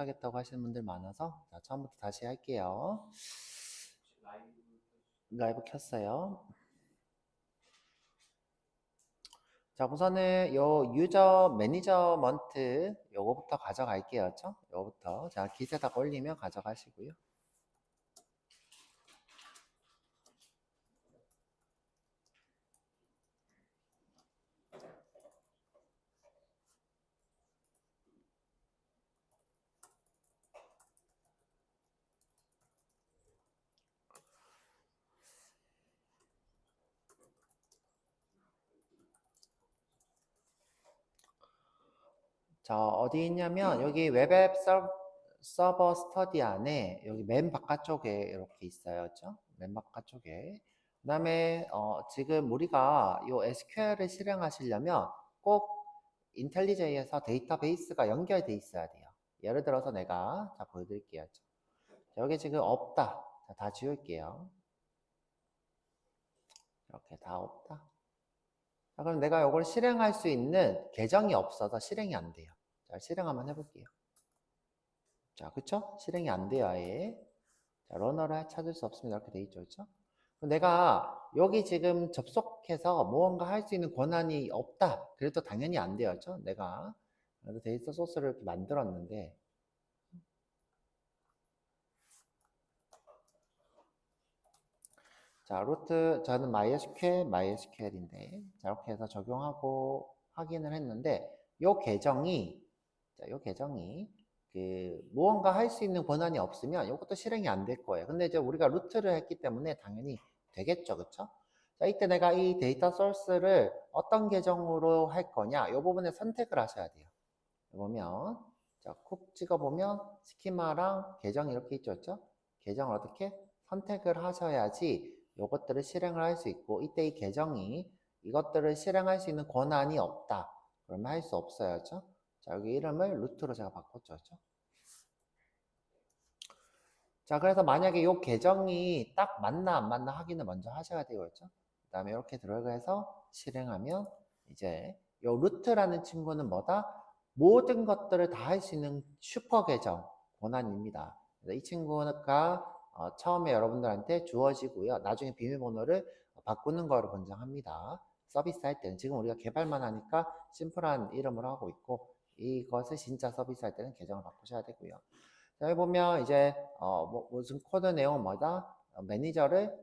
하겠다고 하시는 분들 많아서 자, 처음부터 다시 할게요. 라이브 켰어요. 자, 우선은 요 유저 매니저먼트 요거부터 가져갈게요. 그렇죠? 요거부터. 자, 기세다가 올리면 가져가시고요. 자, 어디 있냐면 여기 웹앱 서버 스터디 안에 여기 맨 바깥쪽에 이렇게 있어요. 그렇죠? 맨 바깥쪽에. 그다음에 지금 우리가 요 SQL을 실행하시려면 꼭 인텔리제이에서 데이터베이스가 연결돼 있어야 돼요. 예를 들어서 내가 자 보여드릴게요. 자, 여기 지금 없다. 자, 다 지울게요. 이렇게 다 없다. 자, 그럼 내가 이걸 실행할 수 있는 계정이 없어서 실행이 안 돼요. 자, 실행 한번 해볼게요. 자, 그쵸? 실행이 안 돼요, 아예. 자, 러너를 찾을 수 없으면 이렇게 돼 있죠, 그쵸? 그럼 내가 여기 지금 접속해서 무언가 할 수 있는 권한이 없다. 그래도 당연히 안 돼요, 그쵸? 내가 그래도 데이터 소스를 이렇게 만들었는데, 자, 루트, 저는 MySQL인데, 자, 이렇게 해서 적용하고 확인을 했는데, 요 계정이, 자, 요 계정이, 무언가 할 수 있는 권한이 없으면 이것도 실행이 안 될 거예요. 근데 이제 우리가 루트를 했기 때문에 당연히 되겠죠. 그쵸? 자, 이때 내가 이 데이터 소스를 어떤 계정으로 할 거냐, 이 부분에 선택을 하셔야 돼요. 보면, 자, 콕 찍어보면 스키마랑 계정이 이렇게 있죠. 그쵸? 계정을 어떻게 선택을 하셔야지 이것들을 실행을 할 수 있고, 이때 이 계정이 이것들을 실행할 수 있는 권한이 없다. 그러면 할 수 없어요. 그쵸? 자, 여기 이름을 루트로 제가 바꿨죠. 그쵸? 자, 그래서 만약에 이 계정이 딱 맞나 안 맞나 확인을 먼저 하셔야 되겠죠. 그 다음에 이렇게 들어가서 실행하면 이제 이 루트라는 친구는 뭐다? 모든 것들을 다 할 수 있는 슈퍼 계정 권한입니다. 그래서 이 친구가 처음에 여러분들한테 주어지고요. 나중에 비밀번호를 바꾸는 거로 권장합니다. 서비스 할 때는 지금 우리가 개발만 하니까 심플한 이름을 하고 있고 이것을 진짜 서비스 할 때는 계정을 바꾸셔야 되고요. 자, 여기 보면 이제 무슨 코드 내용은 뭐다? 매니저를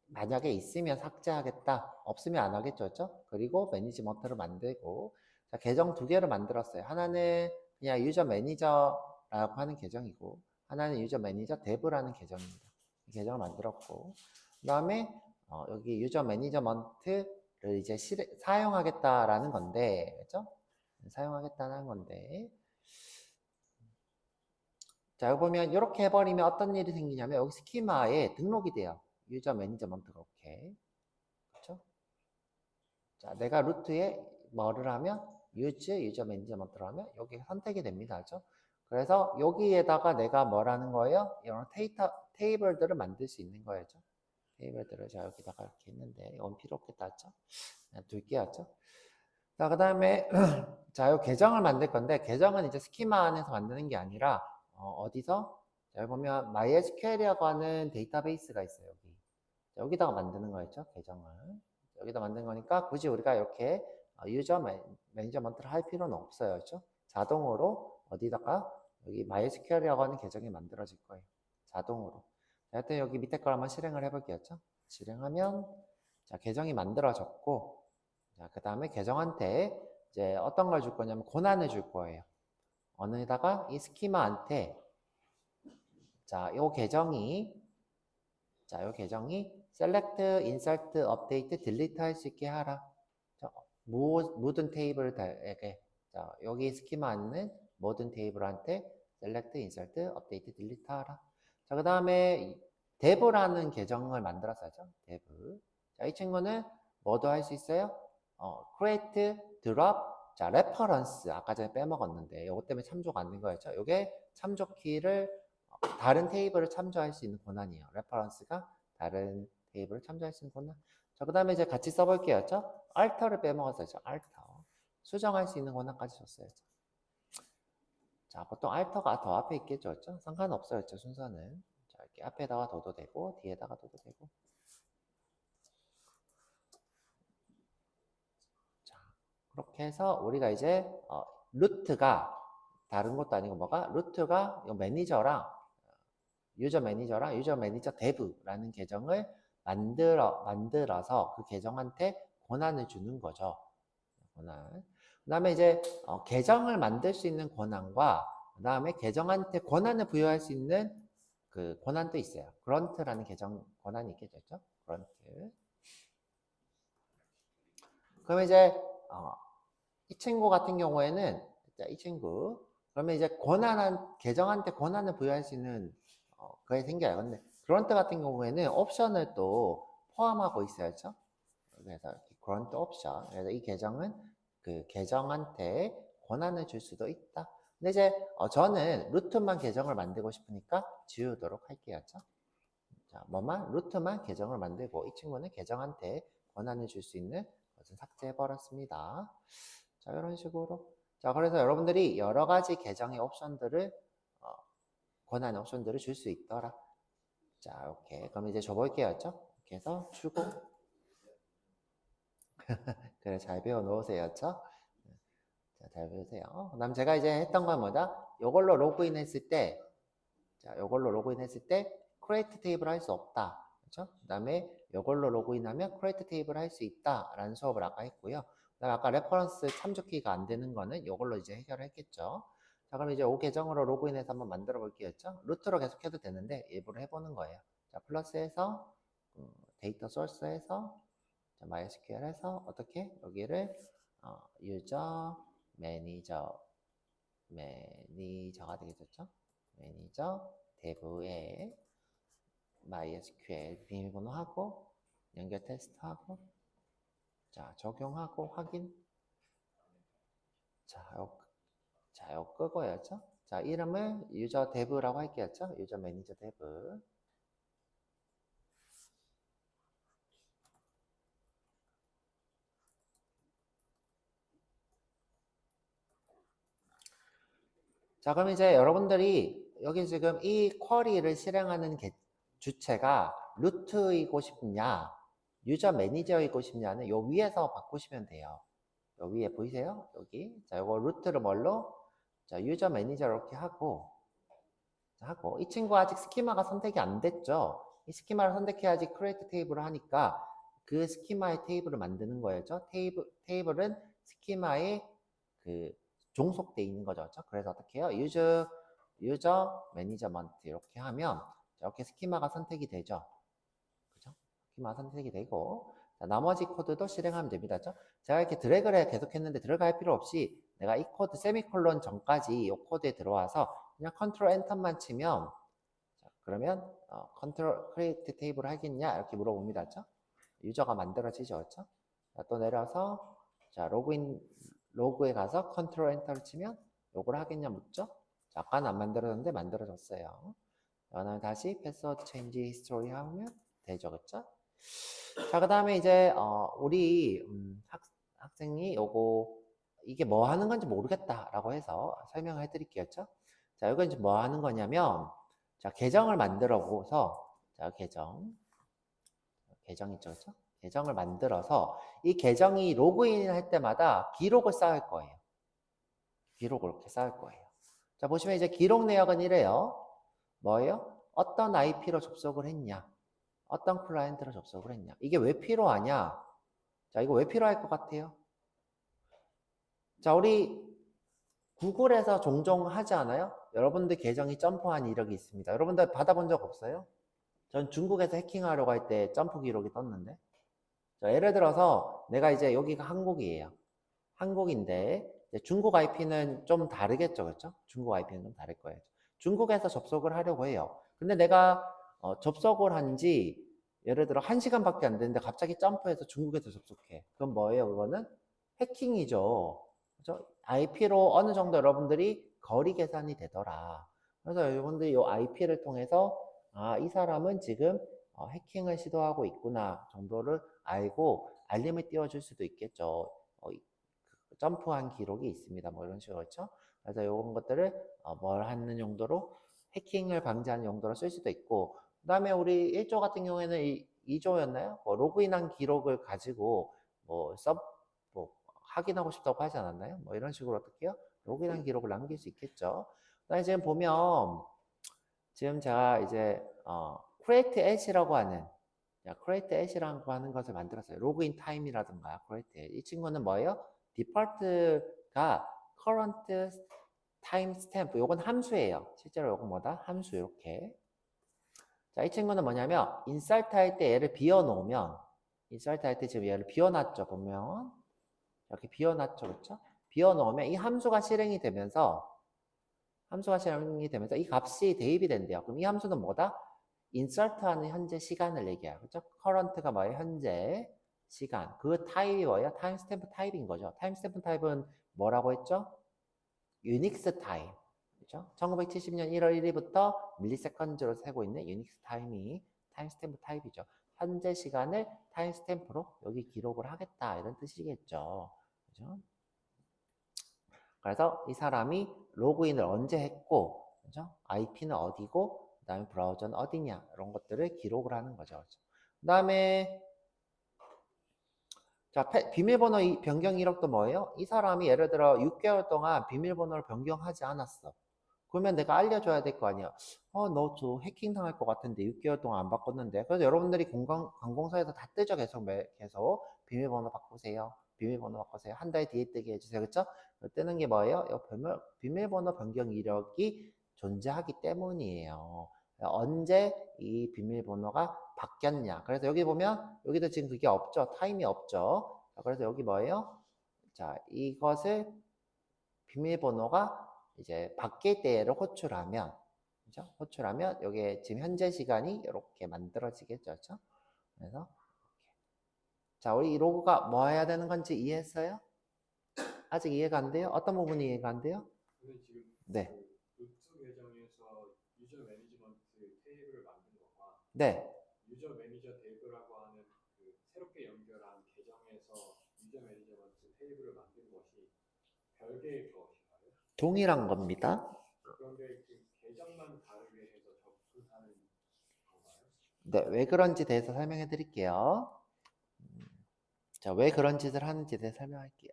만약에 있으면 삭제하겠다. 없으면 안 하겠죠. 그렇죠? 그리고 매니지먼트를 만들고 자, 계정 두 개를 만들었어요. 하나는 그냥 유저 매니저라고 하는 계정이고 하나는 유저 매니저 데브라는 계정입니다. 이 계정을 만들었고 그 다음에 여기 유저 매니저먼트를 이제 사용하겠다라는 건데 그렇죠? 사용하겠다는 건데 자, 여기 보면 이렇게 해버리면 어떤 일이 생기냐면 여기 스키마에 등록이 돼요. 유저 매니저먼트가 이렇게. 그렇죠? 자, 내가 루트에 뭐를 하면 유저 매니저먼트를 하면 여기 선택이 됩니다. 그렇죠? 그래서 여기에다가 내가 뭐라는 거예요? 이런 테이블들을 만들 수 있는 거예요. 그렇죠? 테이블들을 자 여기다가 이렇게 했는데 이건 필요 없겠다. 그렇죠? 그냥 둘게요. 그렇죠? 자, 그다음에 자, 요 계정을 만들 건데 계정은 이제 스키마 안에서 만드는 게 아니라 어디서? 자, 여기 보면 MySQL이라고 하는 데이터베이스가 있어요. 여기. 자, 여기다가 만드는 거였죠. 계정을. 여기다 만든 거니까 굳이 우리가 이렇게 유저 매니저먼트를 할 필요는 없어요. 그렇죠? 자동으로 어디다가 여기 MySQL이라고 하는 계정이 만들어질 거예요. 자동으로. 자, 하여튼 여기 밑에 걸 한번 실행을 해볼게요. 그렇죠? 실행하면 자, 계정이 만들어졌고 자, 그 다음에 계정한테 이제 어떤 걸 줄 거냐면 권한을 줄 거예요. 어느에다가 이 스키마한테 자, 요 계정이 select, insert, update, delete 할 수 있게 하라. 자, 모든 테이블에게 자, 여기 스키마 안는 모든 테이블한테 select, insert, update, delete 하라. 자, 그 다음에 dev라는 계정을 만들었어야죠. dev. 자, 이 친구는 뭐도 할 수 있어요? create, drop, 자, reference 아까 전에 빼먹었는데 이것 때문에 참조가 안 된 거였죠. 이게 참조 키를 다른 테이블을 참조할 수 있는 권한이에요. reference가 다른 테이블을 참조할 수 있는 권한. 자, 그 다음에 이제 같이 써볼게요. alter를 빼먹었어요. alter. 수정할 수 있는 권한까지 줬어요. 자, 보통 알터가 더 앞에 있겠죠, 그렇죠? 상관없어요, 그렇죠? 순서는. 자, 이렇게 앞에다가 둬도 되고 뒤에다가 둬도 되고. 자, 그렇게 해서 우리가 이제 루트가 다른 것도 아니고 뭐가 루트가 매니저랑 유저 매니저 dev라는 계정을 만들어서 그 계정한테 권한을 주는 거죠. 권한. 그다음에 이제 계정을 만들 수 있는 권한과 그다음에 계정한테 권한을 부여할 수 있는 그 권한도 있어요. 그런트라는 계정 권한이 있겠죠. 그런트. 그러면 이제 이 친구 같은 경우에는 이 친구 그러면 이제 계정한테 권한을 부여할 수 있는 그게 생겨요. 근데 그런트 같은 경우에는 옵션을 또 포함하고 있어요. 그렇죠? 그래서 그런트 옵션. 그래서 이 계정은 그 계정한테 권한을 줄 수도 있다. 근데 이제 저는 루트만 계정을 만들고 싶으니까 지우도록 할게요. 그렇죠? 자, 루트만 계정을 만들고 이 친구는 계정한테 권한을 줄 수 있는 것을 삭제해 버렸습니다. 자, 이런 식으로. 자, 그래서 여러분들이 여러 가지 계정의 옵션들을 권한의 옵션들을 줄 수 있더라. 자, 이렇게. 그럼 이제 줘볼게요. 이렇게 해서 주고. 그래, 잘 배워 놓으세요. 자, 잘 배우세요. 그다음 제가 이제 했던 건 뭐다? 요걸로 로그인 했을 때, create 테이블 할 수 없다. 그렇죠? 그다음에 요걸로 로그인하면 create 테이블 할 수 있다라는 수업을 아까 했고요. 그다음에 아까 레퍼런스 참조키가 안 되는 거는 요걸로 이제 해결했겠죠. 자, 그럼 이제 오 계정으로 로그인해서 한번 만들어 볼게요. 루트로 계속 해도 되는데 일부러 해보는 거예요. 자, 플러스해서 데이터 소스해서 MySQL 해서 어떻게 여기를 유저 매니저가 되겠죠? 매니저 dev에 MySQL 비밀번호하고 연결 테스트하고 자 적용하고 확인 요 끄고였죠? 자 이름을 유저 dev라고 할게요. 유저 매니저 dev 자, 그럼 이제 여러분들이 여기 지금 이 쿼리를 실행하는 주체가 루트이고 싶냐, 유저 매니저이고 싶냐는 요 위에서 바꾸시면 돼요. 요 위에 보이세요? 여기. 자, 요거 루트를 뭘로? 자, 유저 매니저 이렇게 하고, 이 친구 아직 스키마가 선택이 안 됐죠? 이 스키마를 선택해야지 크리에이트 테이블을 하니까 그 스키마의 테이블을 만드는 거였죠? 테이블은 스키마에 그 종속돼 있는 거죠. 그렇죠? 그래서 어떻게 해요? 유저 매니저먼트 이렇게 하면 이렇게 스키마가 선택이 되죠. 그죠? 스키마 선택이 되고 자, 나머지 코드도 실행하면 됩니다. 그죠? 제가 이렇게 드래그를 계속 했는데 들어갈 필요 없이 내가 이 코드 세미콜론 전까지 이 코드에 들어와서 그냥 컨트롤 엔터만 치면 자, 그러면 컨트롤 크리에이트 테이블 하겠냐 이렇게 물어봅니다. 그죠? 유저가 만들어지죠. 그렇죠? 자, 또 내려서 자, 로그에 가서 컨트롤 엔터를 치면 요걸 하겠냐 묻죠? 자, 아까는 안 만들어졌는데 만들어졌어요. 그다음에 다시 패스워드 체인지 히스토리 하면 되죠. 그쵸? 자, 그 다음에 이제 우리 학생이 이게 뭐 하는 건지 모르겠다라고 해서 설명을 해드릴게요. 그쵸? 자, 이건 이제 뭐 하는 거냐면 자, 계정을 만들어 보고서 자, 계정 있죠. 그쵸? 계정을 만들어서 이 계정이 로그인 할 때마다 기록을 쌓을 거예요. 기록을 이렇게 쌓을 거예요. 자, 보시면 이제 기록 내역은 이래요. 뭐예요? 어떤 IP로 접속을 했냐? 어떤 클라이언트로 접속을 했냐? 이게 왜 필요하냐? 자, 이거 왜 필요할 것 같아요? 자, 우리 구글에서 종종 하지 않아요? 여러분들 계정이 점프한 이력이 있습니다. 여러분들 받아본 적 없어요? 전 중국에서 해킹하려고 할 때 점프 기록이 떴는데. 자, 예를 들어서 내가 이제 여기가 한국이에요. 한국인데 중국 IP는 좀 다르겠죠, 그렇죠? 중국 IP는 좀 다를 거예요. 중국에서 접속을 하려고 해요. 근데 내가 접속을 한 지 예를 들어 1시간밖에 안 됐는데 갑자기 점프해서 중국에서 접속해. 그럼 뭐예요? 그거는 해킹이죠. 그렇죠? IP로 어느 정도 여러분들이 거리 계산이 되더라. 그래서 여러분들이 이 IP를 통해서 이 사람은 지금 해킹을 시도하고 있구나 정도를 알고 알림을 띄워줄 수도 있겠죠. 점프한 기록이 있습니다. 뭐 이런 식으로 그렇죠? 그래서 이런 것들을 뭘 하는 용도로 해킹을 방지하는 용도로 쓸 수도 있고, 그 다음에 우리 1조 같은 경우에는 2조였나요? 뭐 로그인한 기록을 가지고 뭐 확인하고 싶다고 하지 않았나요? 뭐 이런 식으로 어떻게 해요? 로그인한 기록을 남길 수 있겠죠. 그다음에 지금 보면 지금 제가 이제 create as라고 하는 create as라고 하는 것을 만들었어요. 로그인 타임이라든가 create as. 이 친구는 뭐예요? default가 current timestamp. 요건 함수예요. 실제로 요건 뭐다? 함수 이렇게. 자, 이 친구는 뭐냐면 insert 할 때 얘를 비워놓으면 insert 할 때 지금 얘를 비워놨죠. 보면 이렇게 비워놨죠. 그렇죠? 비워놓으면 이 함수가 실행이 되면서 이 값이 대입이 된대요. 그럼 이 함수는 뭐다? insert하는 현재 시간을 얘기해요. 그렇죠? current가 뭐예요? 현재 시간. 그 타입이 뭐예요? timestamp 타입인 거죠. timestamp 타입은 뭐라고 했죠? 유닉스 타임. 그렇죠? 1970년 1월 1일부터 밀리세컨즈로 세고 있는 유닉스 타임이 타임스탬프 타입이죠. 현재 시간을 타임스탬프로 여기 기록을 하겠다 이런 뜻이겠죠. 그렇죠? 그래서 이 사람이 로그인을 언제 했고, 그렇죠? IP는 어디고, 그다음에 브라우저는 어디냐 이런 것들을 기록을 하는 거죠. 그다음에 자, 비밀번호 변경 이력도 뭐예요? 이 사람이 예를 들어 6개월 동안 비밀번호를 변경하지 않았어. 그러면 내가 알려줘야 될 거 아니야. 너 저 해킹 당할 것 같은데 6개월 동안 안 바꿨는데. 그래서 여러분들이 관공서에서 다 뜨죠. 계속 비밀번호 바꾸세요. 비밀번호 바꾸세요. 한 달 뒤에 뜨게 해주세요. 그쵸? 뜨는 게 뭐예요? 비밀번호 변경 이력이 존재하기 때문이에요. 언제 이 비밀번호가 바뀌었냐. 그래서 여기 보면 여기도 지금 그게 없죠. 타임이 없죠. 그래서 여기 뭐예요? 자, 이것을 비밀번호가 이제 바뀔 때를 호출하면, 그죠? 호출하면 여기에 지금 현재 시간이 이렇게 만들어지겠죠, 그렇죠? 그래서 이렇게. 자, 우리 이 로고가 뭐 해야 되는 건지 이해했어요? 아직 이해가 안 돼요? 어떤 부분이 이해가 안 돼요? 지금 네. 그 루트 계정에서 유저 매니지먼트 테이블을 만든 것과 네. 유저 매니저 테이블이라고 하는 그 새롭게 연결한 계정에서 유저 매니지먼트 테이블을 만든 것이 별개의 것인가요? 동일한 겁니다. 그런데 그 계정만 다르게 해서 접근하는 건가요? 네, 왜 그런지 대해서 설명해 드릴게요. 자, 왜 그런 짓을 하는지에 대해 설명할게요.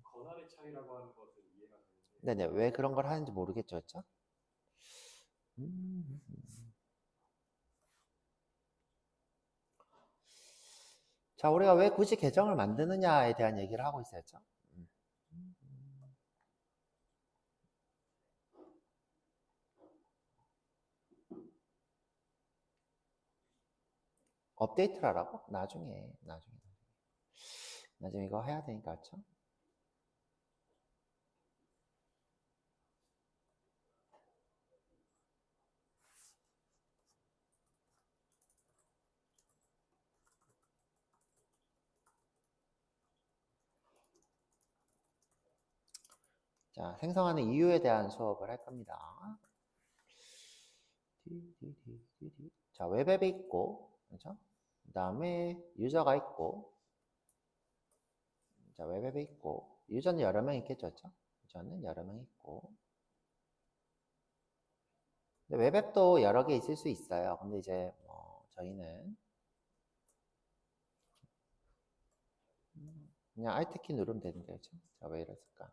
권한의 차이라고 하는 것은 이해가 되는데. 네네, 왜 그런 걸 하는지 모르겠죠, 그렇죠? 자, 우리가 왜 굳이 계정을 만드느냐에 대한 얘기를 하고 있어야죠. 업데이트를 하라고? 나중에 이거 해야 되니까, 그렇죠? 자, 생성하는 이유에 대한 수업을 할 겁니다. 자, 웹앱이 있고, 그렇죠? 그 다음에 유저가 있고, 자, 웹앱이 있고, 유저는 여러 명 있겠죠, 그렇죠? 유저는 여러 명 있고, 근데 웹앱도 여러 개 있을 수 있어요. 근데 이제 저희는 그냥 Alt키 누르면 되는데, 그렇죠? 자, 왜 이랬을까?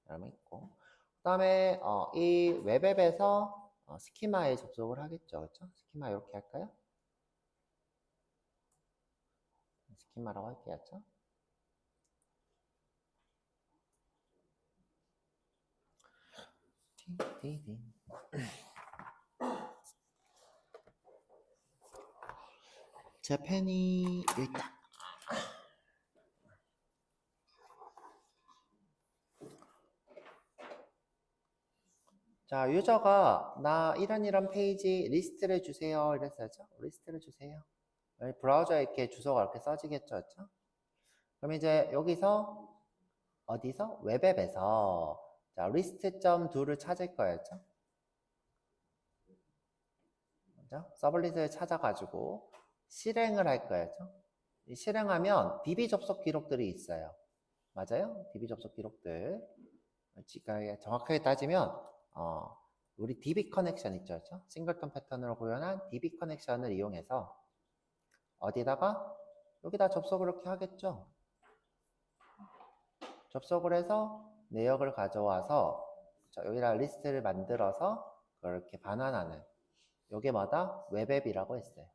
여러 명 있고, 그 다음에 이 웹앱에서 스키마에 접속을 하겠죠, 그렇죠? 스키마 이렇게 할까요? 스키마라고 할게요, 그렇죠? 제 펜이 일단 자, 유저가 나 이런 페이지 리스트를 주세요 이랬어야죠. 리스트를 주세요. 브라우저에 이렇게 주소가 이렇게 써지겠죠, 그렇죠? 그럼 이제 여기서 어디서? 웹앱에서 자, list.do를 찾을 거였죠. 그죠? 서블릿을 찾아가지고 실행을 할 거였죠. 실행하면 DB 접속 기록들이 있어요. 맞아요? DB 접속 기록들. 그러니까 정확하게 따지면 우리 DB 커넥션 있죠, 그렇죠? 싱글턴 패턴으로 구현한 DB 커넥션을 이용해서 어디다가 여기다 접속을 이렇게 하겠죠. 접속을 해서 내역을 가져와서 여기다 리스트를 만들어서 그걸 이렇게 반환하는 요게 뭐다? 웹앱이라고 했어요.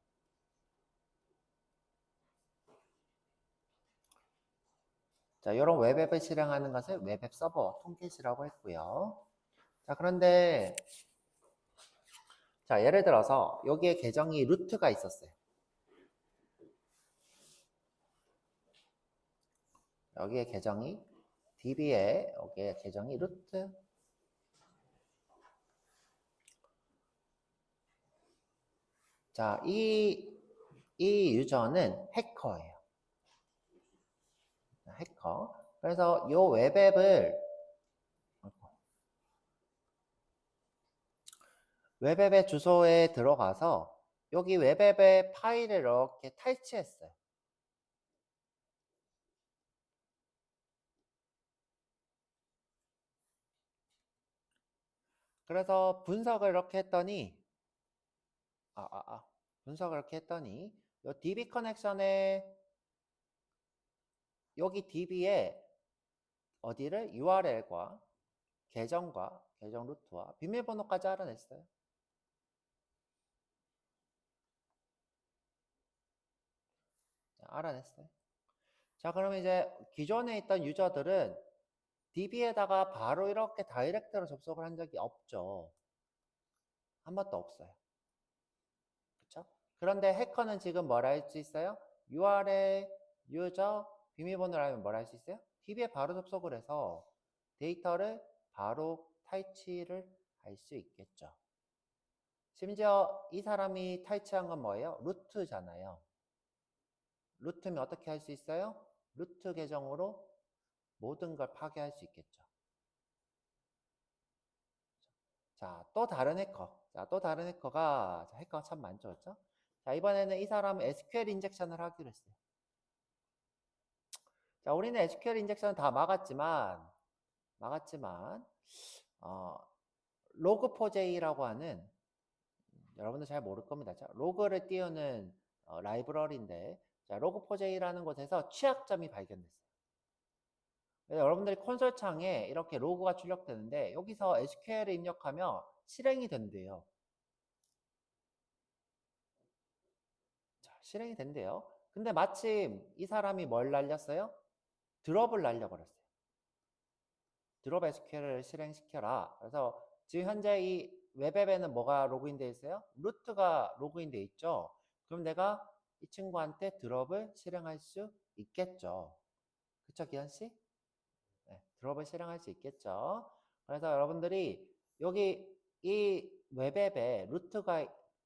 자, 이런 웹앱을 실행하는 것을 웹앱 서버 통캣이라고 했고요. 자, 그런데 자, 예를 들어서 여기에 계정이 루트가 있었어요. 여기에 계정이 DB에 여기에 계정이 루트. 자, 이 유저는 해커예요. 해커. 그래서 이 웹앱의 주소에 들어가서 여기 웹앱의 파일을 이렇게 탈취했어요. 그래서 분석을 이렇게 했더니 분석을 이렇게 했더니 이 DB 커넥션에 여기 DB에 어디를 URL과 계정 루트와 비밀번호까지 알아냈어요. 자, 알아냈어요. 자, 그러면 이제 기존에 있던 유저들은 DB에다가 바로 이렇게 다이렉트로 접속을 한 적이 없죠. 한 번도 없어요. 그렇죠? 그런데 해커는 지금 뭘 할 수 있어요? URL, 유저, 비밀번호를 알면 뭘 할 수 있어요? DB에 바로 접속을 해서 데이터를 바로 탈취를 할 수 있겠죠. 심지어 이 사람이 탈취한 건 뭐예요? 루트잖아요. 루트면 어떻게 할 수 있어요? 루트 계정으로 모든 걸 파괴할 수 있겠죠. 자, 또 다른 해커. 자, 또 다른 해커가, 해커가 참 많죠, 그렇죠? 자, 이번에는 이 사람 SQL 인젝션을 하기로 했어요. 자, 우리는 SQL 인젝션을 다 막았지만, 어, log4j라고 하는, 여러분들 잘 모를 겁니다. 자, 로그를 띄우는 라이브러리인데, 자, log4j라는 곳에서 취약점이 발견됐어요. 여러분들이 콘솔 창에 이렇게 로그가 출력되는데, 여기서 SQL을 입력하면 실행이 된대요. 자, 실행이 된대요. 근데 마침 이 사람이 뭘 날렸어요? 드롭을 날려버렸어요. 드롭 SQL을 실행시켜라. 그래서 지금 현재 이 웹앱에는 뭐가 로그인되어 있어요? 루트가 로그인되어 있죠. 그럼 내가 이 친구한테 드롭을 실행할 수 있겠죠. 그쵸, 기현씨? 네, 드롭을 실행할 수 있겠죠. 그래서 여러분들이 여기 이 웹앱에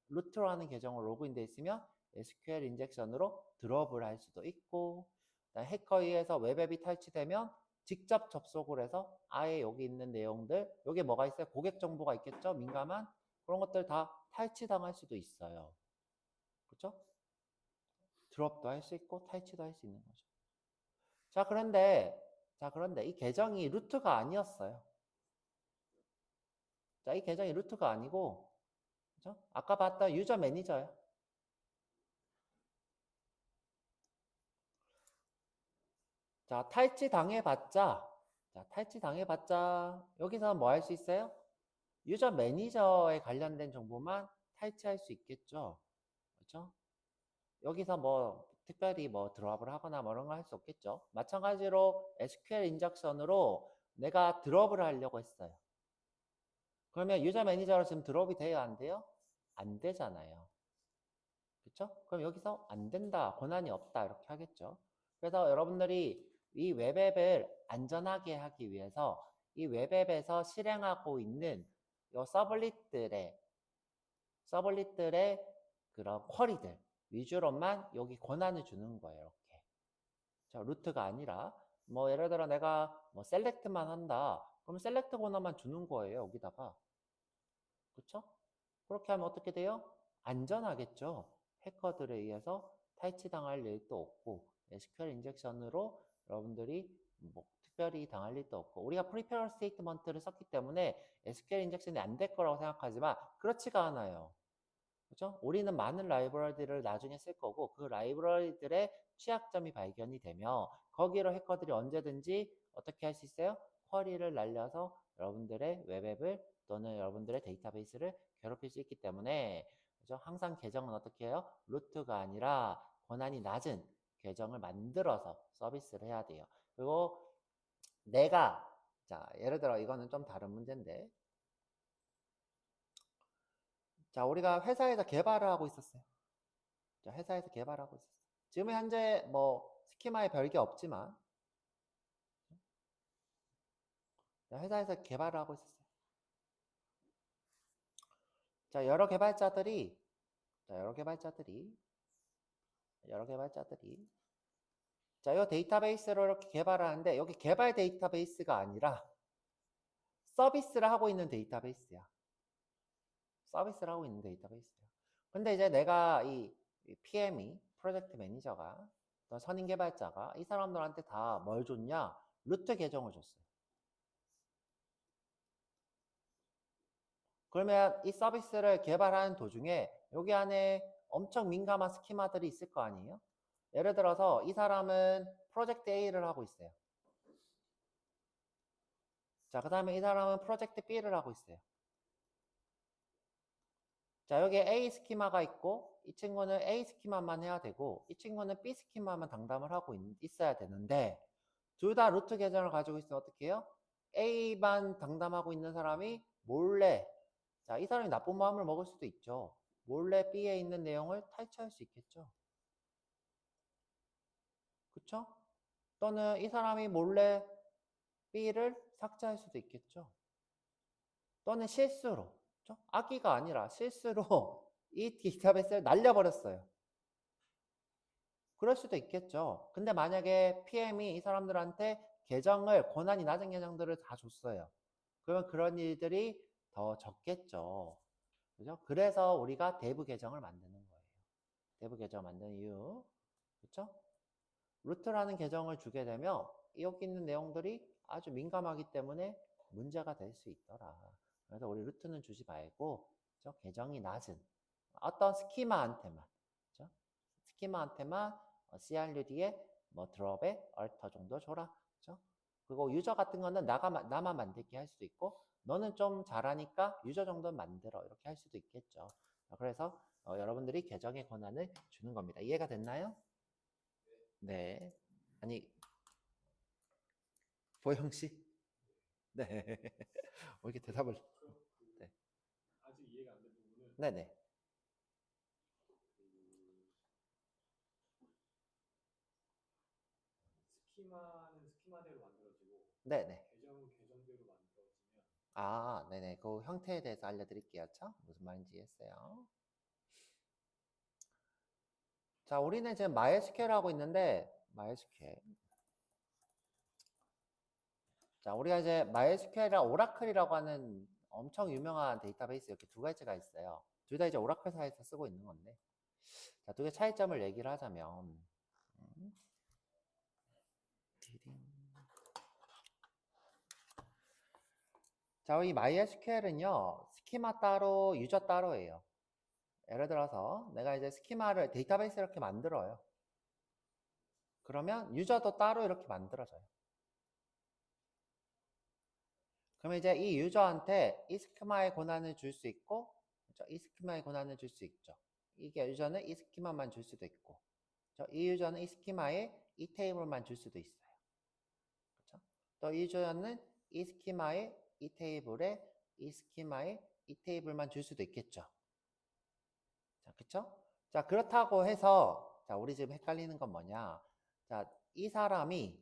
루트라는 계정으로 로그인되어 있으면 SQL 인젝션으로 드롭을 할 수도 있고, 해커에 의해서 웹앱이 탈취되면 직접 접속을 해서 아예 여기 있는 내용들, 여기 뭐가 있어요? 고객 정보가 있겠죠? 민감한 그런 것들 다 탈취당할 수도 있어요. 그렇죠? 드롭도 할 수 있고 탈취도 할 수 있는 거죠. 자, 그런데 이 계정이 루트가 아니었어요. 자, 이 계정이 루트가 아니고, 그죠? 아까 봤던 유저 매니저예요. 자, 탈취 당해봤자, 여기서 뭐 할 수 있어요? 유저 매니저에 관련된 정보만 탈취할 수 있겠죠. 그렇죠? 여기서 뭐 특별히 뭐 드롭을 하거나 뭐 이런 거 할 수 없겠죠. 마찬가지로 SQL 인젝션으로 내가 드롭을 하려고 했어요. 그러면 유저 매니저로 지금 드롭이 돼요, 안 돼요? 안 되잖아요. 그렇죠? 그럼 여기서 안 된다, 권한이 없다 이렇게 하겠죠. 그래서 여러분들이 이 웹앱을 안전하게 하기 위해서 이 웹앱에서 실행하고 있는 이 서블릿들의 그런 쿼리들 위주로만 여기 권한을 주는 거예요. 이렇게. 자, 루트가 아니라 뭐 예를 들어 내가 뭐 셀렉트만 한다. 그럼 셀렉트 권한만 주는 거예요. 여기다가. 그렇죠? 그렇게 하면 어떻게 돼요? 안전하겠죠. 해커들에 의해서 탈취당할 일도 없고 SQL 인젝션으로 여러분들이 뭐 특별히 당할 일도 없고 우리가 프리페럴 스테이트먼트를 썼기 때문에 SQL 인젝션이 안 될 거라고 생각하지만 그렇지가 않아요. 그렇죠? 우리는 많은 라이브러리들을 나중에 쓸 거고 그 라이브러리들의 취약점이 발견이 되며 거기로 해커들이 언제든지 어떻게 할 수 있어요? 쿼리를 날려서 여러분들의 웹앱을 또는 여러분들의 데이터베이스를 괴롭힐 수 있기 때문에 그렇죠? 항상 계정은 어떻게 해요? 루트가 아니라 권한이 낮은 계정을 만들어서 서비스를 해야 돼요. 그리고 내가 자 예를 들어 이거는 좀 다른 문제인데 자 우리가 회사에서 개발을 하고 있었어요. 자, 회사에서 개발하고 있었어요. 지금 현재 뭐 스키마에 별게 없지만 회사에서 개발을 하고 있었어요. 자, 여러 개발자들이 자, 이 데이터베이스를 이렇게 개발하는데 여기 개발 데이터베이스가 아니라 서비스를 하고 있는 데이터베이스야. 서비스를 하고 있는 데이터베이스야. 근데 이제 내가 이 PM이 프로젝트 매니저가 또 선임 개발자가 이 사람들한테 다 뭘 줬냐? 루트 계정을 줬어요. 그러면 이 서비스를 개발하는 도중에 여기 안에 엄청 민감한 스키마들이 있을 거 아니에요? 예를 들어서 이 사람은 프로젝트 A를 하고 있어요. 자, 그 다음에 이 사람은 프로젝트 B를 하고 있어요. 자, 여기에 A 스키마가 있고 이 친구는 A 스키마만 해야 되고 이 친구는 B 스키마만 담당을 하고 있어야 되는데 둘 다 루트 계정을 가지고 있으면 어떻게 해요? A만 담당하고 있는 사람이 몰래 자, 이 사람이 나쁜 마음을 먹을 수도 있죠. 몰래 B에 있는 내용을 탈취할 수 있겠죠. 그쵸? 또는 이 사람이 몰래 B를 삭제할 수도 있겠죠. 또는 실수로, 그쵸? 악의가 아니라 실수로 이 데이터베이스를 날려버렸어요. 그럴 수도 있겠죠. 근데 만약에 PM이 이 사람들한테 계정을, 권한이 낮은 계정들을 다 줬어요. 그러면 그런 일들이 더 적겠죠. 그죠? 그래서 우리가 대부 계정을 만드는 거예요. 대부 계정 만드는 이유. 그쵸? 루트라는 계정을 주게 되면 여기 있는 내용들이 아주 민감하기 때문에 문제가 될 수 있더라. 그래서 우리 루트는 주지 말고 그쵸? 계정이 낮은 어떤 스키마한테만 그쵸? 스키마한테만 CRUD에 뭐 드롭에 얼터 정도 줘라. 그쵸? 그리고 유저 같은 거는 나만 만들게 할 수도 있고 너는 좀 잘하니까 유저 정도는 만들어 이렇게 할 수도 있겠죠. 그래서 여러분들이 계정의 권한을 주는 겁니다. 이해가 됐나요? 네. 아니, 보영 씨? 네. 왜 이렇게 대답을. 그럼 네. 아직 이해가 안 된 부분은 네네. 그 스키마는 스키마대로 만들어지고 네네. 계정은 계정대로 만들어지면 아, 네네. 그 형태에 대해서 알려드릴게요. 참, 무슨 말인지 이해했어요. 자, 우리는 지금 MySQL 하고 있는데, MySQL. 자, 우리가 이제 MySQL이랑 오라클이라고 하는 엄청 유명한 데이터베이스 이렇게 두 가지가 있어요. 둘 다 이제 오라클사에서 쓰고 있는 건데. 자, 두 개 차이점을 얘기를 하자면, 자, 이 MySQL은요, 스키마 따로, 유저 따로예요. 예를 들어서 내가 이제 스키마를 데이터베이스 이렇게 만들어요. 그러면 유저도 따로 이렇게 만들어져요. 그러면 이제 이 유저한테 이 스키마의 권한을 줄 수 있고, 그렇죠? 이 스키마의 권한을 줄 수 있죠. 이게 유저는 이 스키마만 줄 수도 있고, 그렇죠? 이 유저는 이 스키마에 이 테이블만 줄 수도 있어요. 그렇죠? 또 이 유저는 이 스키마에 이 테이블에 이 스키마에 이 테이블만 줄 수도 있겠죠. 자, 그쵸? 자, 그렇다고 해서, 자, 우리 지금 헷갈리는 건 뭐냐? 자, 이 사람이,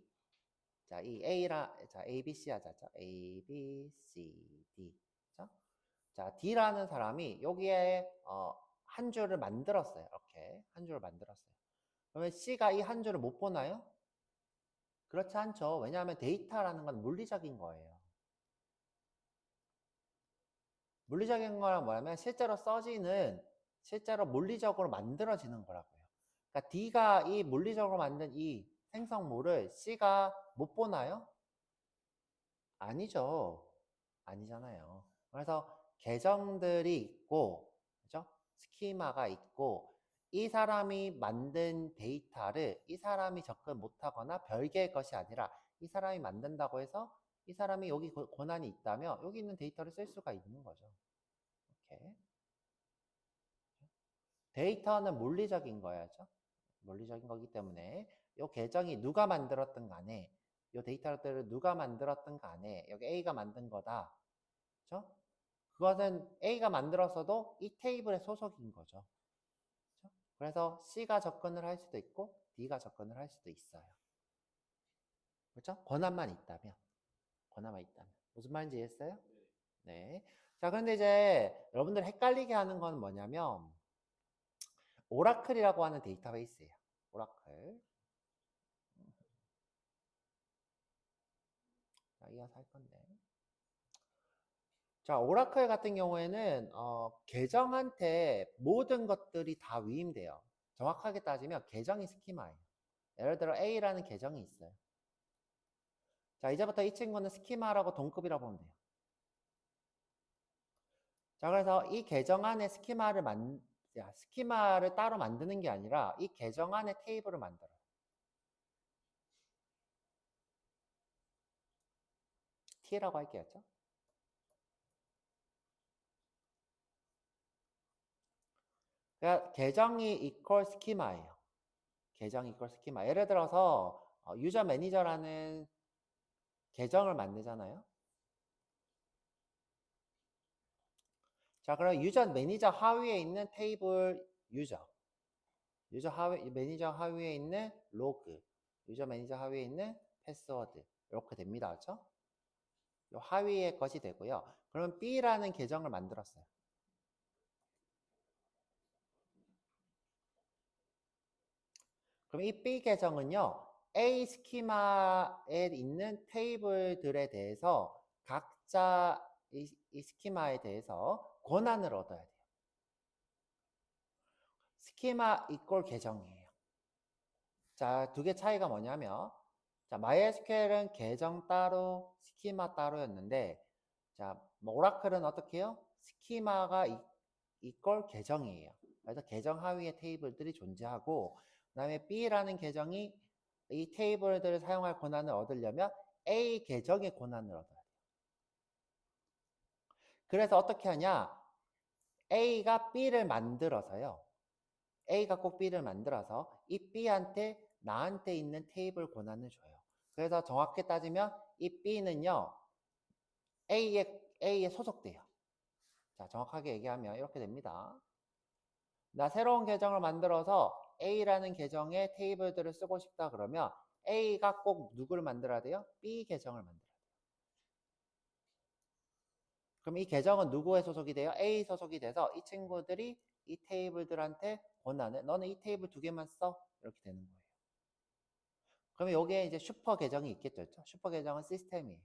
자, 이 자, A, B, C 하자. A, B, C, D. 그쵸? 자, D라는 사람이 여기에, 한 줄을 만들었어요. 이렇게. 한 줄을 만들었어요. 그러면 C가 이 한 줄을 못 보나요? 그렇지 않죠. 왜냐하면 데이터라는 건 물리적인 거예요. 물리적인 거란 뭐냐면 실제로 써지는 실제로 물리적으로 만들어지는 거라고요. 그러니까 D가 이 물리적으로 만든 이 생성물을 C가 못 보나요? 아니죠. 아니잖아요. 그래서 계정들이 있고, 그죠? 스키마가 있고, 이 사람이 만든 데이터를 이 사람이 접근 못하거나 별개의 것이 아니라 이 사람이 만든다고 해서 이 사람이 여기 권한이 있다면 여기 있는 데이터를 쓸 수가 있는 거죠. 이렇게. 데이터는 물리적인 거야죠. 물리적인 거기 때문에 이 계정이 누가 만들었든 간에 이 데이터들을 누가 만들었든 간에 여기 A가 만든 거다. 그렇죠? 그것은 A가 만들었어도 이 테이블의 소속인 거죠. 그렇죠? 그래서 C가 접근을 할 수도 있고 D가 접근을 할 수도 있어요. 그렇죠? 권한만 있다면. 권한만 있다면. 무슨 말인지 이해했어요? 네. 자, 그런데 이제 여러분들 헷갈리게 하는 건 뭐냐면 오라클이라고 하는 데이터베이스예요. 오라클. 자, 이어서 할 건데. 자, 오라클 같은 경우에는 계정한테 모든 것들이 다 위임돼요. 정확하게 따지면 계정이 스키마예요. 예를 들어 A라는 계정이 있어요. 자, 이제부터 이 친구는 스키마라고 동급이라고 보면 돼요. 자, 그래서 이 계정 안에 스키마를 따로 만드는 게 아니라 이 계정 안에 테이블을 만들어요. T라고 할게요. 그러니까 계정이 이퀄 스키마예요. 계정이 이퀄 스키마. 예를 들어서 유저 매니저라는 계정을 만들잖아요. 자, 그럼 유저 매니저 하위에 있는 테이블 유저 매니저 하위에 있는 로그, 유저 매니저 하위에 있는 패스워드 이렇게 됩니다. 그렇죠? 요 하위의 것이 되고요. 그러면 B라는 계정을 만들었어요. 그럼 이 B 계정은요. A 스키마에 있는 테이블들에 대해서 각자 이 스키마에 대해서 권한을 얻어야 돼요. 스키마 이꼴 계정이에요. 자, 두 개 차이가 뭐냐면 자, MySQL은 계정 따로, 스키마 따로였는데 자, 뭐 오라클은 어떻게 해요? 스키마가 이꼴 계정이에요. 그래서 계정 하위에 테이블들이 존재하고 그다음에 B라는 계정이 이 테이블들을 사용할 권한을 얻으려면 A 계정의 권한을 얻어야 돼요. 그래서 어떻게 하냐? A가 B를 만들어서요. A가 꼭 B를 만들어서 이 B한테 나한테 있는 테이블 권한을 줘요. 그래서 정확히 따지면 이 B는요. A에 소속돼요. 자, 정확하게 얘기하면 이렇게 됩니다. 나 새로운 계정을 만들어서 A라는 계정에 테이블들을 쓰고 싶다 그러면 A가 꼭 누구를 만들어야 돼요? B 계정을 만들어야 돼요. 그럼 이 계정은 누구에 소속이 돼요? A 소속이 돼서 이 친구들이 이 테이블들한테 권한을 너는 이 테이블 두 개만 써 이렇게 되는 거예요. 그러면 여기에 이제 슈퍼 계정이 있겠죠. 슈퍼 계정은 시스템이에요.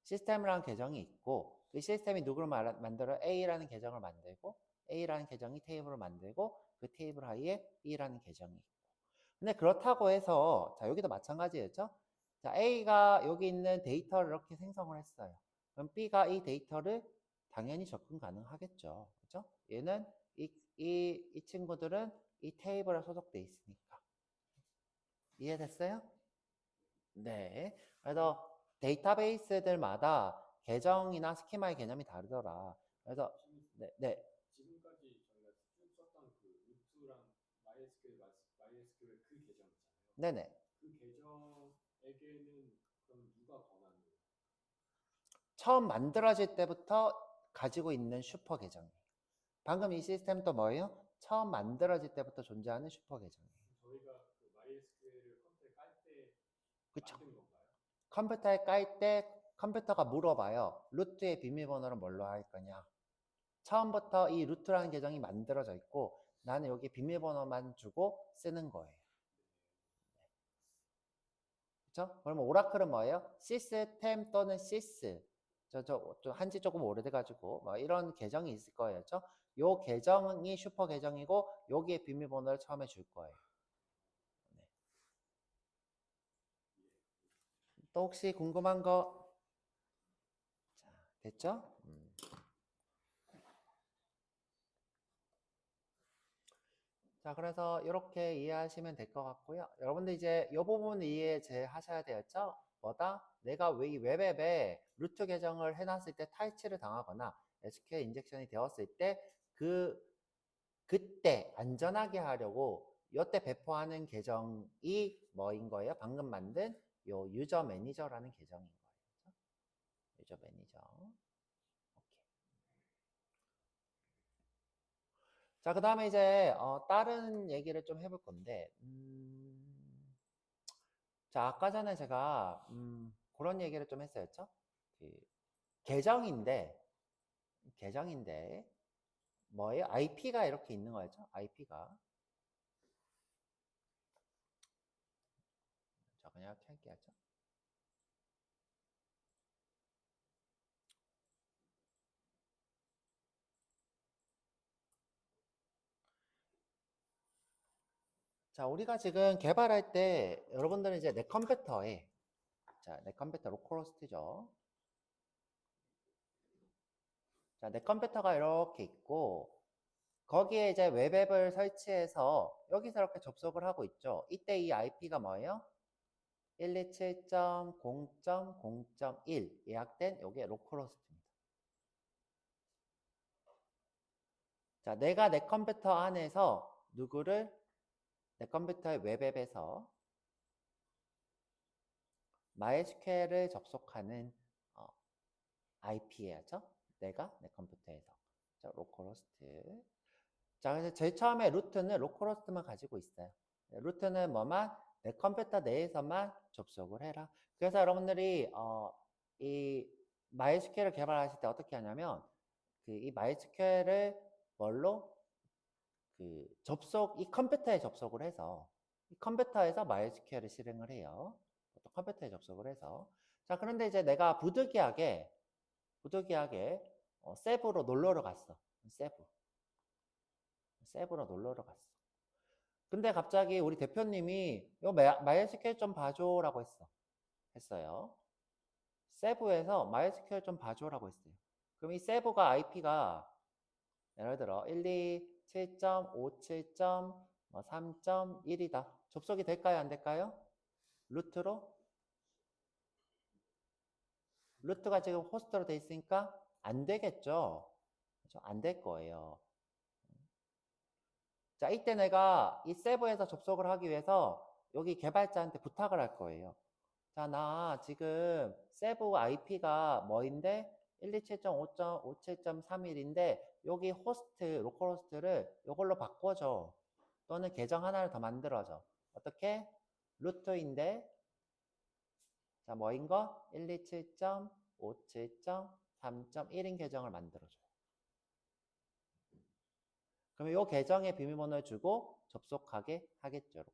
시스템이라는 계정이 있고 그 시스템이 누구를 만들어? A라는 계정을 만들고 A라는 계정이 테이블을 만들고 그 테이블 하위에 B라는 계정이 있고 근데 그렇다고 해서 자 여기도 마찬가지였죠. 자 A가 여기 있는 데이터를 이렇게 생성을 했어요. 그럼 B가 이 데이터를 당연히 접근 가능하겠죠. 그렇죠? 얘는 이 친구들은 이 테이블에 소속돼 있으니까 이해됐어요? 네. 그래서 데이터베이스들마다 계정이나 스키마의 개념이 다르더라. 그래서 네. 지금까지 저희가 쭉 썼던 그 루트랑 MySQL 그 계정 있잖아요. 네네. 그 계정에게는 그럼 누가 권한을? 처음 만들어질 때부터 가지고 있는 슈퍼 계정이에요. 방금 이 시스템도 뭐예요? 처음 만들어질 때부터 존재하는 슈퍼 계정이에요. 저희가 그 MySQL을 컴퓨터에 깔 때 그쵸? 만든 건가요? 컴퓨터에 깔 때 컴퓨터가 물어봐요. 루트의 비밀번호를 뭘로 할 거냐? 처음부터 이 루트라는 계정이 만들어져 있고 나는 여기 비밀번호만 주고 쓰는 거예요. 그렇죠? 그러면 오라클은 뭐예요? 시스템 또는 시스. 좀 한지 조금 오래돼가지고 뭐 이런 계정이 있을 거예요. 그렇죠? 요 계정이 슈퍼 계정이고 여기에 비밀번호를 처음에 줄 거예요. 네. 또 혹시 궁금한 거? 자, 됐죠? 자, 그래서 이렇게 이해하시면 될 것 같고요. 여러분들 이제 이 부분 이해 제 하셔야 되겠죠? 뭐다? 내가 왜 이 웹앱에 루트 계정을 해놨을 때 탈취를 당하거나 SQL 인젝션이 되었을 때 그때 안전하게 하려고 이때 배포하는 계정이 뭐인 거예요? 방금 만든 요 유저 매니저라는 계정인 거예요. 그렇죠? 유저 매니저. 오케이. 자, 그 다음에 이제 다른 얘기를 좀 해볼 건데 자, 아까 전에 제가 그런 얘기를 좀 했었죠. 그 계정인데 뭐예요? IP가 이렇게 있는 거죠. IP가. 자, 그냥 이렇게 할게요. 자, 우리가 지금 개발할 때 여러분들은 이제 내 컴퓨터에 자, 내 컴퓨터 로컬호스트죠. 자, 내 컴퓨터가 이렇게 있고 거기에 이제 웹앱을 설치해서 여기서 이렇게 접속을 하고 있죠. 이때 이 IP가 뭐예요? 127.0.0.1 예약된 요게 로컬호스트입니다. 자, 내가 내 컴퓨터 안에서 누구를 내 컴퓨터의 웹앱에서 MySQL을 접속하는 IP예요. 내가 내 컴퓨터에서. 자, 로컬호스트. 자, 그래서 제일 처음에 루트는 로컬호스트만 가지고 있어요. 루트는 뭐만? 내 컴퓨터 내에서만 접속을 해라. 그래서 여러분들이 이 MySQL을 개발하실 때 어떻게 하냐면 이 MySQL을 뭘로? 이 컴퓨터에 접속을 해서 이 컴퓨터에서 MySQL을 실행을 해요. 또 컴퓨터에 접속을 해서. 자, 그런데 이제 내가 부득이하게 세부로 놀러를 갔어. 세부로 놀러를 갔어. 근데 갑자기 우리 대표님이 요 MySQL 좀 봐줘라고 했어요. 세부에서 MySQL 좀 봐줘라고 했어요. 그럼 이 세부가 IP가 예를 들어 127.57.3.1이다. 접속이 될까요? 안 될까요? 루트로? 루트가 지금 호스트로 돼 있으니까 안 되겠죠? 그렇죠? 안 될 거예요. 자, 이때 내가 이 세부에서 접속을 하기 위해서 여기 개발자한테 부탁을 할 거예요. 자, 나 지금 세부 IP가 뭐인데 127.5.57.31인데 여기 호스트, 로컬 호스트를 이걸로 바꿔줘. 또는 계정 하나를 더 만들어줘. 어떻게? 루트인데 자, 뭐인 거? 127.57.3.1인 계정을 만들어줘요. 그러면 이 계정에 비밀번호를 주고 접속하게 하겠죠. 이렇게.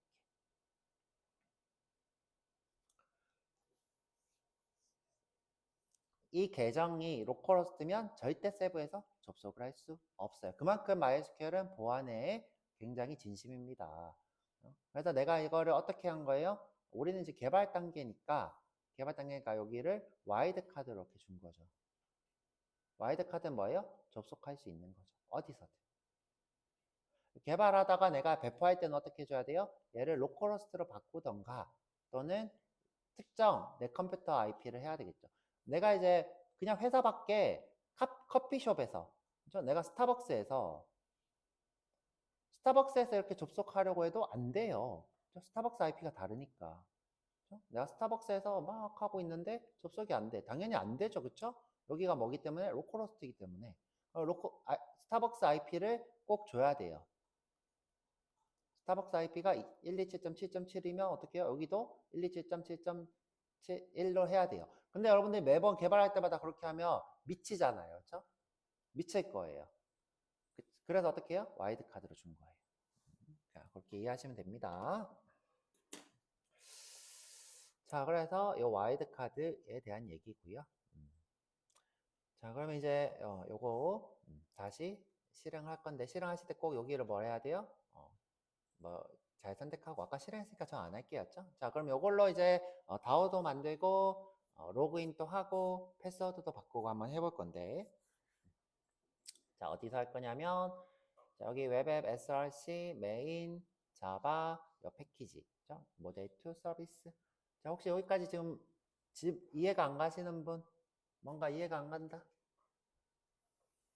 이 계정이 로컬호스트면 절대 세부에서 접속을 할 수 없어요. 그만큼 MySQL은 보안에 굉장히 진심입니다. 그래서 내가 이거를 어떻게 한 거예요? 우리는 이제 개발 단계니까 여기를 와이드카드로 이렇게 준 거죠. 와이드카드는 뭐예요? 접속할 수 있는 거죠. 어디서든. 개발하다가 내가 배포할 때는 어떻게 해줘야 돼요? 얘를 로컬호스트로 바꾸던가 또는 특정 내 컴퓨터 IP를 해야 되겠죠. 내가 이제 그냥 회사 밖에 커피숍에서 내가 스타벅스에서 이렇게 접속하려고 해도 안 돼요. 스타벅스 IP가 다르니까. 내가 스타벅스에서 막 하고 있는데 접속이 안 돼. 당연히 안 되죠. 그쵸? 여기가 뭐기 때문에? 로컬호스트이기 때문에. 스타벅스 IP를 꼭 줘야 돼요. 스타벅스 IP가 127.7.7이면 어떻게 해요? 여기도 127.7.1로 해야 돼요. 근데 여러분들이 매번 개발할 때마다 그렇게 하면 미치잖아요. 그렇죠? 미칠 거예요. 그래서 어떻게 해요? 와이드 카드로 준 거예요. 자, 그렇게 이해하시면 됩니다. 자, 그래서 이 와이드 카드에 대한 얘기고요. 자, 그러면 이제 요거 다시 실행할 건데 실행하실 때 꼭 여기를 뭐 해야 돼요? 뭐 잘 선택하고 아까 실행했으니까 저 안 할게요죠. 자, 그럼 이걸로 이제 다오도 만들고 로그인도 하고 패스워드도 바꾸고 한번 해볼 건데 자, 어디서 할 거냐면 자, 여기 웹앱 src 메인 자바 요 패키지 죠 모델 2 서비스 자, 혹시 여기까지 지금 이해가 안 가시는 분 뭔가 이해가 안 간다?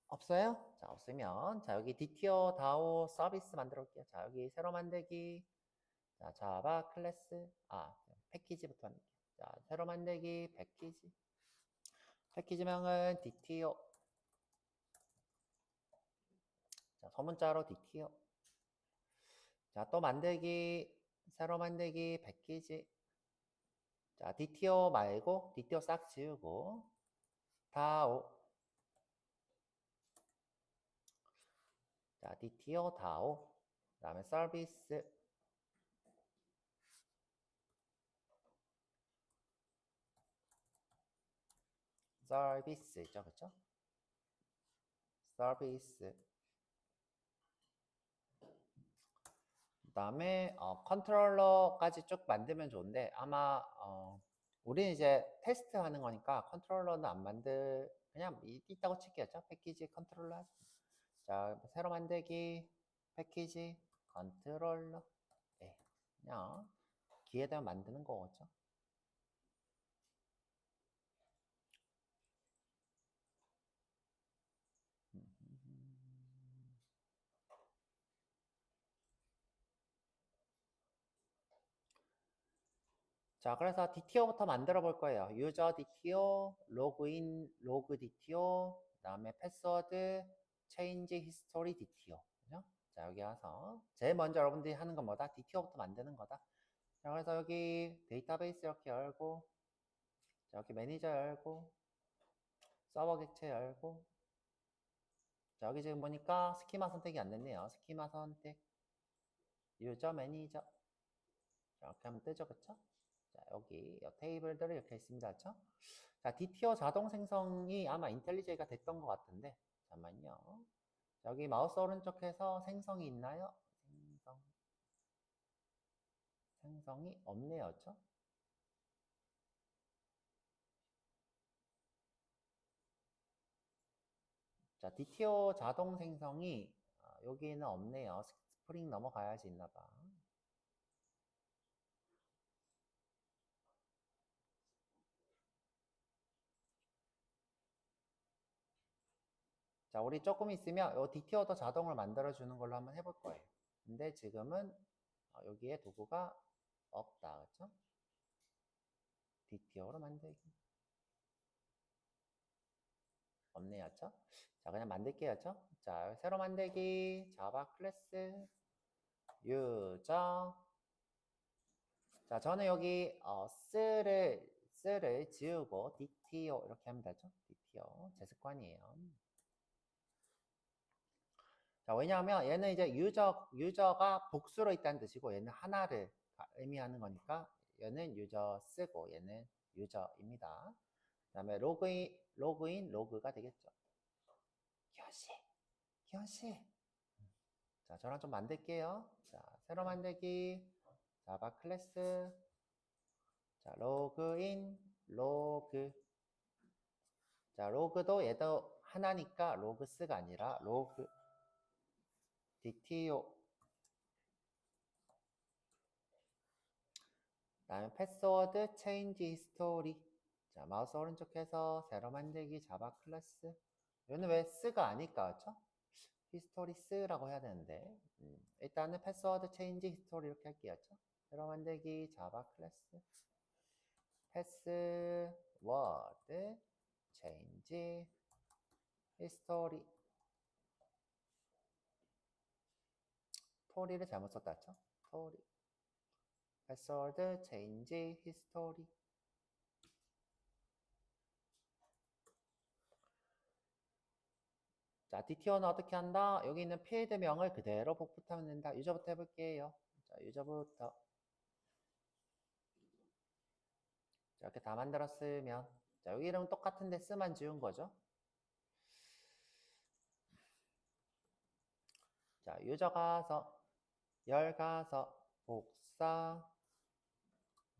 없어요? 자, 없으면 자, 여기 DTO 다오 서비스 만들어 볼게요. 자, 여기 새로 만들기 자, 자바 클래스 패키지부터 만들게요. 자, 새로 만들기 패키지명은 DTO 자, 소문자로 DTO 자, 또 만들기 새로 만들기 패키지 자, DTO 말고 DTO 싹 지우고 다오 자, DTO 다오 그 다음에 서비스죠, 그쵸? 서비스 그 다음에 컨트롤러까지 쭉 만들면 좋은데 아마 우리는 이제 테스트하는 거니까 컨트롤러는 안 그냥 있다고 칠게요. 패키지 컨트롤러 자, 새로 만들기 패키지 컨트롤러 네, 그냥 기회되면 만드는 거죠. 자, 그래서 DTO부터 만들어 볼 거예요. 유저 DTO, 로그인, 로그 DTO, 그 다음에 패스워드, 체인지 히스토리 DTO. 그죠? 자, 여기 와서 제일 먼저 여러분들이 하는 건 뭐다? DTO부터 만드는 거다. 자, 그래서 여기 데이터베이스 이렇게 열고, 자, 여기 매니저 열고, 서버 객체 열고, 자, 여기 지금 보니까 스키마 선택이 안 됐네요. 스키마 선택, 유저 매니저. 자, 이렇게 하면 뜨죠, 그쵸? 자, 여기 테이블들이 이렇게 있습니다, 그쵸? 자, DTO 자동 생성이 아마 인텔리제이가 됐던 것 같은데, 잠깐만요. 자, 여기 마우스 오른쪽에서 생성이 있나요? 생성이 없네요, 그쵸? 자, DTO 자동 생성이 여기는 없네요. 스프링 넘어가야지 있나 봐. 자, 우리 조금 있으면 이 DTO도 자동을 만들어주는 걸로 한번 해볼 거예요. 근데 지금은 여기에 도구가 없다, 그쵸? DTO로 만들기. 없네요, 그쵸? 자, 그냥 만들게요, 그쵸? 자, 새로 만들기, 자바 클래스, 유저. 자, 저는 여기 쓰를 지우고 DTO 이렇게 하면 되죠? DTO 제 습관이에요. 자, 왜냐하면 얘는 이제 유저가 복수로 있다는 뜻이고 얘는 하나를 의미하는 거니까 얘는 유저 쓰고 얘는 유저입니다. 그 다음에 로그인, 로그가 되겠죠. 기현씨. 자, 저랑 좀 만들게요. 자, 새로 만들기, 자바 클래스, 자, 로그인, 로그. 자, 로그도 얘도 하나니까 로그스가 아니라 로그, DTO. 다음에 패스워드, 체인지 히스토리. 자, 마우스 오른쪽에서 새로 만들기, 자바 클래스. 얘는 왜 쓰가 아닐까, 그쵸? 히스토리스라고 해야 되는데 일단은 패스워드 체인지 히스토리 이렇게 할게요. 그쵸? 새로 만들기 자바 클래스 패스워드 체인지 히스토리 토리를 잘못 썼다. 그쵸? 토리 패스워드 체인지 히스토리 자, DTO는 어떻게 한다? 여기 있는 필드명을 그대로 복붙하면 된다. 유저부터 해볼게요. 자, 유저부터. 자, 이렇게 다 만들었으면. 자, 여기 이름은 똑같은데 쓰만 지운 거죠. 자, 유저 가서, 열 가서, 복사.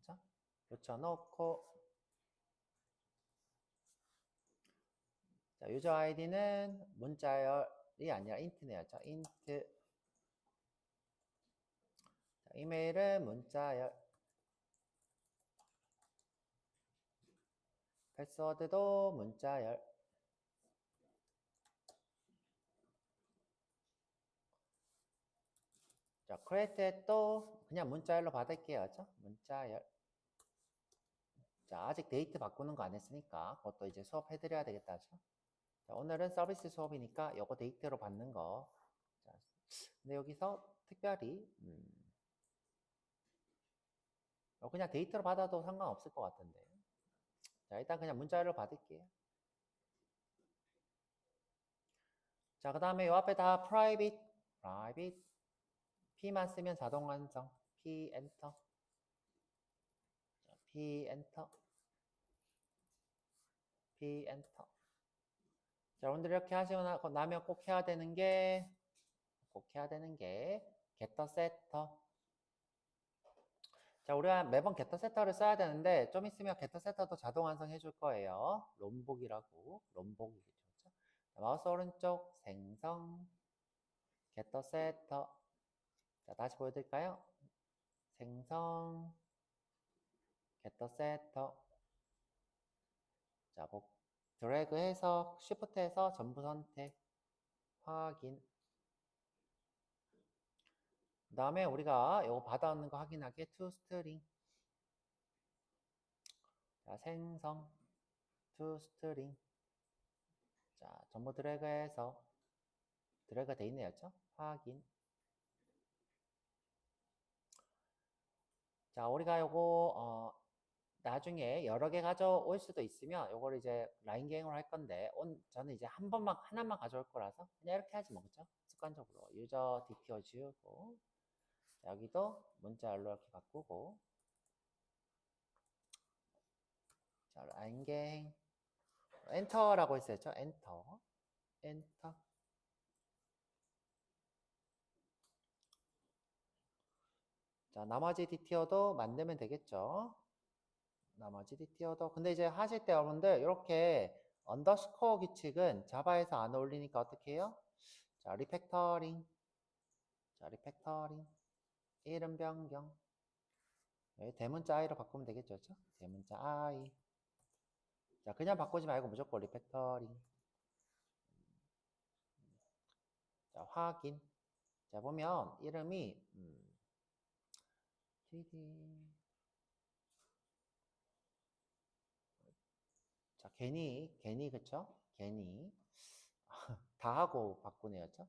자, 붙여놓고. 자, 유저 아이디는 문자열이 아니라 인트네요. 자, 인트. 자, 이메일은 문자열. 패스워드도 문자열. 자, create에 또 그냥 문자열로 받을게요. 그죠? 문자열. 자, 아직 데이트 바꾸는 거 안 했으니까 그것도 이제 수업 해드려야 되겠다. 죠 자, 오늘은 서비스 수업이니까 요거 데이트로 받는 거. 자, 근데 여기서 특별히 그냥 데이트로 받아도 상관없을 것 같은데. 자, 일단 그냥 문자열로 받을게요. 자, 그 다음에 요 앞에 다 private. P만 쓰면 자동 완성. P 엔터. P 엔터. P 엔터. 자, 여러분들 이렇게 하시고 나면 꼭 해야 되는 게 getter setter. 자, 우리가 매번 getter setter를 써야 되는데 좀 있으면 getter setter도 자동 완성해 줄 거예요. 롬복이라고. 롬복이겠죠. 그렇죠? 자, 마우스 오른쪽 생성 getter setter. 자, 다시 보여드릴까요? 생성 getter setter. 자, 드래그해서 쉬프트해서 전부 선택 확인. 그 다음에 우리가 이거 받아오는 거 확인하게 toString. 자, 생성 toString. 자, 전부 드래그해서 드래그 돼 있네요. 그렇죠? 확인. 자, 우리가 요거 나중에 여러 개 가져올 수도 있으면 요걸 이제 라인 계행으로 할 건데 저는 이제 하나만 가져올 거라서 그냥 이렇게 하지 뭐. 그죠? 습관적으로 유저 DTO 지우고. 자, 여기도 문자열로 이렇게 바꾸고. 자, 라인 계행 엔터라고 했었죠? 엔터. 자, 나머지 DTO도 만들면 되겠죠? 나머지 DTO도. 근데 이제 하실 때 여러분들 이렇게 언더스코어 규칙은 자바에서 안 어울리니까 어떻게 해요? 자, 리팩터링. 자, 리팩터링. 이름 변경. 대문자 i로 바꾸면 되겠죠? 그렇죠? 대문자 i. 자, 그냥 바꾸지 말고 무조건 리팩터링. 자, 확인. 자, 보면 이름이 자, 괜히 그쵸? 괜히 다 하고 바꾸네요. 그쵸?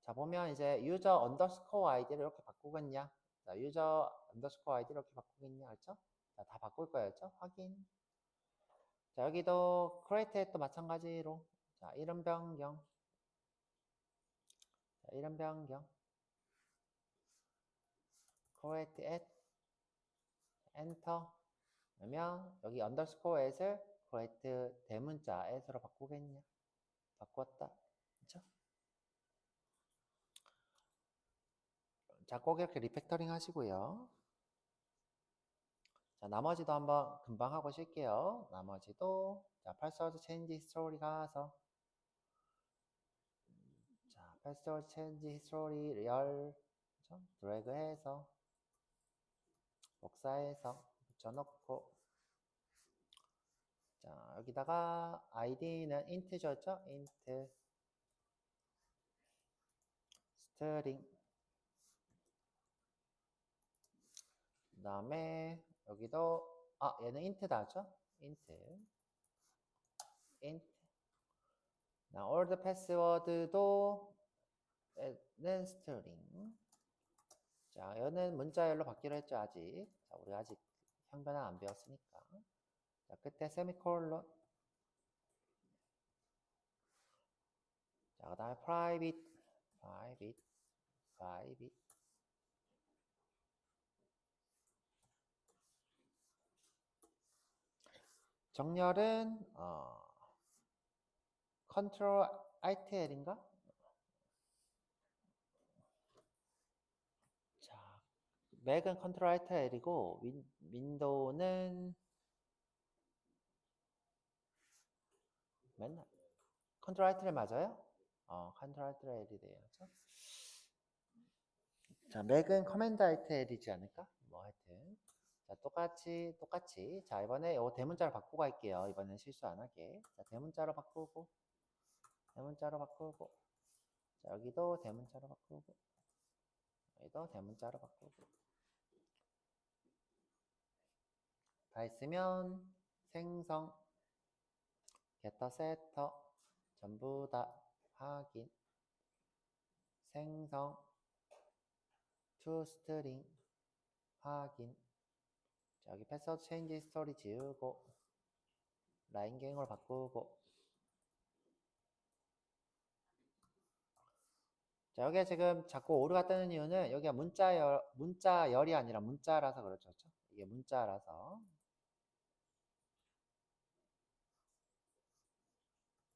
자, 보면 이제 유저 언더스코어 아이디를 이렇게 바꾸겠냐? 자, 유저 언더스코어 아이디를 이렇게 바꾸겠냐? 그렇죠? 자, 다 바꿀 거예요. 그렇죠? 확인. 자, 여기도 create에 또 마찬가지로 자, 이름 변경. 자, 이름 변경. create at enter. 그러면 여기 underscore at을 create 대문자 at으로 바꾸겠냐? 바꿨다. 그렇죠? 자, 꼭 이렇게 리팩터링 하시고요. 자, 나머지도 한번 금방 하고 쉴게요. 나머지도 자, password change history 가서 자, password change history 열 그렇죠? 드래그해서 복사해서 붙여놓고 자, 여기다가 id는 int죠? int string 그 다음에 여기도 얘는 int다 죠? int 나 old password도 는 string 자, 얘는 문자열로 받기로 했죠, 아직. 자, 우리 아직 형변화 안 배웠으니까. 자, 끝에 세미콜론. 자, 그 다음에 private. 정렬은, Ctrl Alt L인가? 맥은 컨트롤 알트 L이고 윈도우는 맨날 컨트롤 알트 L 맞아요? 컨트롤 알트 L이 돼요. 그렇죠? 자, 맥은 커맨드 알트 L이지 않을까? 뭐 하여튼 자, 똑같이 자, 이번에 요 대문자로 바꾸고 갈게요. 이번엔 실수 안 하게. 자, 대문자로 바꾸고 자, 여기도 대문자로 바꾸고 여기도 대문자로 바꾸고 다 했으면 생성 getter setter 전부 다 확인 생성 toString 확인 자, 여기 패스워드 체인지 스토리 지우고 라인 갱으로 바꾸고 자, 여기에 지금 자꾸 오류가 뜨는 이유는 여기가 문자열이 아니라 문자라서 그렇죠. 그렇죠? 이게 문자라서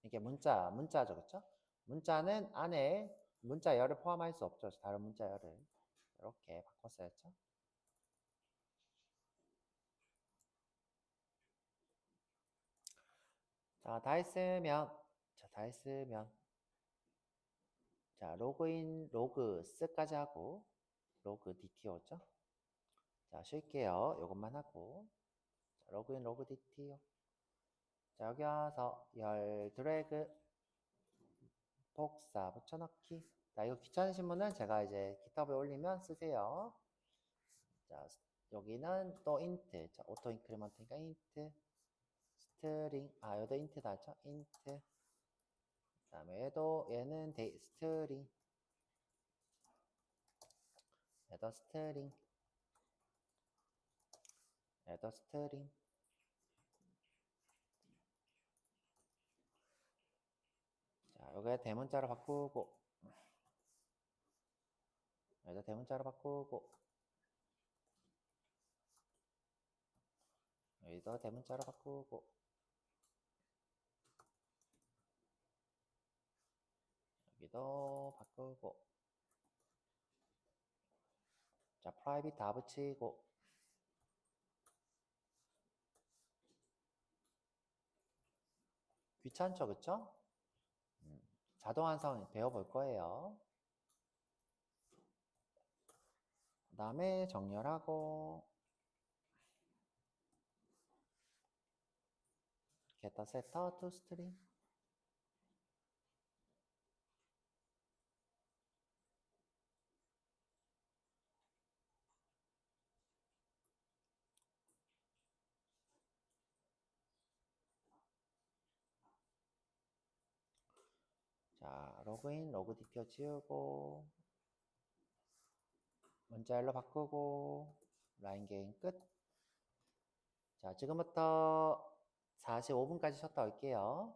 이게 문자죠. 그렇죠? 문자는 안에 문자열을 포함할 수 없죠. 다른 문자열을 이렇게 바꿨어야죠. 자, 다 했으면 자, 로그인 로그 스까지 하고 로그 DTO죠. 자, 쉴게요. 이것만 하고 자, 로그인 로그 DTO 자, 여기 와서 열 드래그 복사 붙여넣기 자, 이거 귀찮으신 분은 제가 이제 GitHub에 올리면 쓰세요. 자, 여기는 또 인트 자, 오토 인크리먼트니까 인트 스트링 여기도 인트 다죠. 인트 그 다음에 얘는 스트링 얘도 스트링 얘도 스트링 자, 여기 대문자로 바꾸고 여기도 대문자로 바꾸고 여기도 대문자로 바꾸고 여기도 바꾸고 자, 프라이빗 다 붙이고 귀찮죠, 그쵸? 자동 완성 배워볼 거예요. 그 다음에 정렬하고 getter setter toString 자, 로그인 로그 DTO 지우고 문자열로 바꾸고 라인 게임 끝. 자, 지금부터 45분까지 쉬었다 올게요.